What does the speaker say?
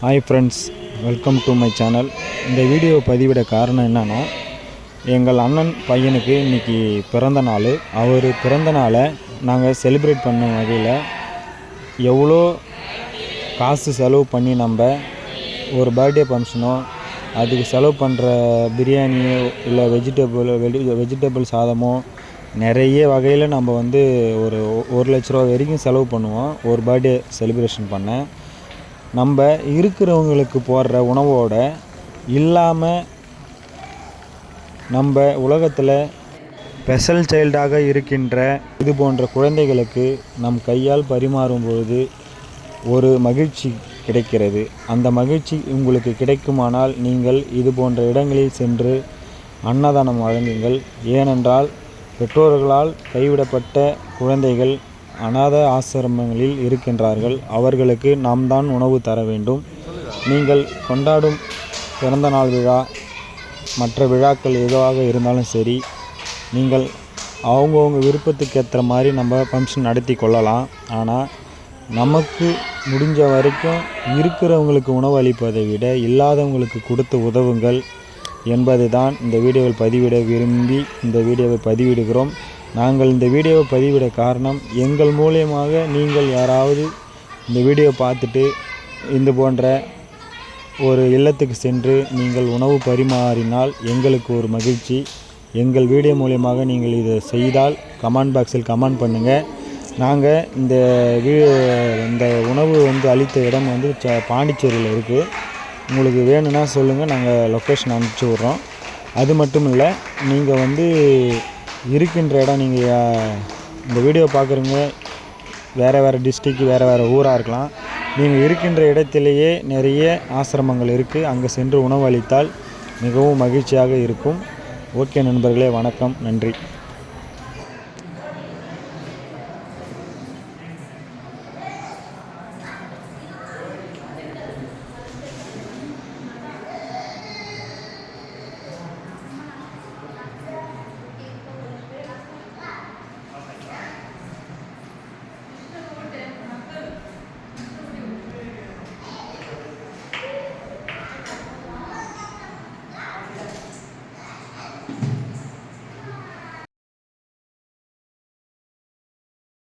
Hi friends, welcome to my channel. இந்த video பதிவிட காரணம் என்னென்னா, எங்கள் அண்ணன் பையனுக்கு இன்றைக்கி பிறந்த நாள். அவர் பிறந்த நாளை நாங்கள் செலிப்ரேட் பண்ண வகையில் எவ்வளோ காசு செலவு பண்ணி நம்ம ஒரு பர்த்டே ஃபங்க்ஷனோ அதுக்கு செலவு பண்ணுற பிரியாணியோ இல்லை வெஜிடபிள் சாதமோ நிறைய வகையில் நம்ம வந்து ஒரு 1,00,000 ரூபா வரைக்கும் செலவு பண்ணுவோம் ஒரு பர்த்டே செலிப்ரேஷன் பண்ண. நம்ம இருக்கிறவங்களுக்கு போடுற உணவோட இல்லாமல் நம்ம உலகத்தில் ஸ்பெஷல் சைல்டாக இருக்கின்ற இது போன்ற குழந்தைகளுக்கு நம் கையால் பரிமாறும்பொழுது ஒரு மகிழ்ச்சி கிடைக்கிறது. அந்த மகிழ்ச்சி உங்களுக்கு கிடைக்குமானால் நீங்கள் இது போன்ற இடங்களில் சென்று அன்னதானம் வழங்குங்கள். ஏனென்றால் பெற்றோர்களால் கைவிடப்பட்ட குழந்தைகள் அநாத ஆசிரமங்களில் இருக்கின்றார்கள். அவர்களுக்கு நாம் தான் உணவு தர வேண்டும். நீங்கள் கொண்டாடும் பிறந்தநாள் விழா, மற்ற விழாக்கள் எதுவாக இருந்தாலும் சரி, நீங்கள் அவங்கவுங்க விருப்பத்துக்கு ஏற்ற மாதிரி நம்ம ஃபங்க்ஷன் நடத்தி கொள்ளலாம். ஆனால் நமக்கு முடிஞ்ச வரைக்கும் இருக்கிறவங்களுக்கு உணவு அளிப்பதை விட இல்லாதவங்களுக்கு கொடுத்து உதவுங்கள் என்பது தான் இந்த வீடியோவில் பதிவிட விரும்பி இந்த வீடியோவை பதிவிடுகிறோம். நாங்கள் இந்த வீடியோவை பதிவிட காரணம், எங்கள் மூலியமாக நீங்கள் யாராவது இந்த வீடியோ பார்த்துட்டு இந்த போன்ற ஒரு இல்லத்துக்கு சென்று நீங்கள் உணவு பரிமாறினால் எங்களுக்கு ஒரு மகிழ்ச்சி. எங்கள் வீடியோ மூலியமாக நீங்கள் இதை செய்தால் கமெண்ட் பாக்ஸில் கமெண்ட் பண்ணுங்கள். நாங்கள் இந்த உணவு வந்து அளித்த இடம் வந்து பாண்டிச்சேரியில் இருக்குது. உங்களுக்கு வேணும்னா சொல்லுங்கள், நாங்கள் லொக்கேஷன் அனுப்பிச்சி விட்றோம். அது மட்டும் இல்லை, நீங்கள் வந்து இருக்கின்ற இடம், நீங்கள் இந்த வீடியோ பார்க்குறவங்க வேறு டிஸ்ட்ரிக்ட் வேறு ஊராக இருக்கலாம். நீங்கள் இருக்கின்ற இடத்திலேயே நிறைய ஆசிரமங்கள் இருக்குது. அங்கே சென்று உணவு அளித்தால் மிகவும் மகிழ்ச்சியாக இருக்கும். ஓகே நண்பர்களே, வணக்கம், நன்றி.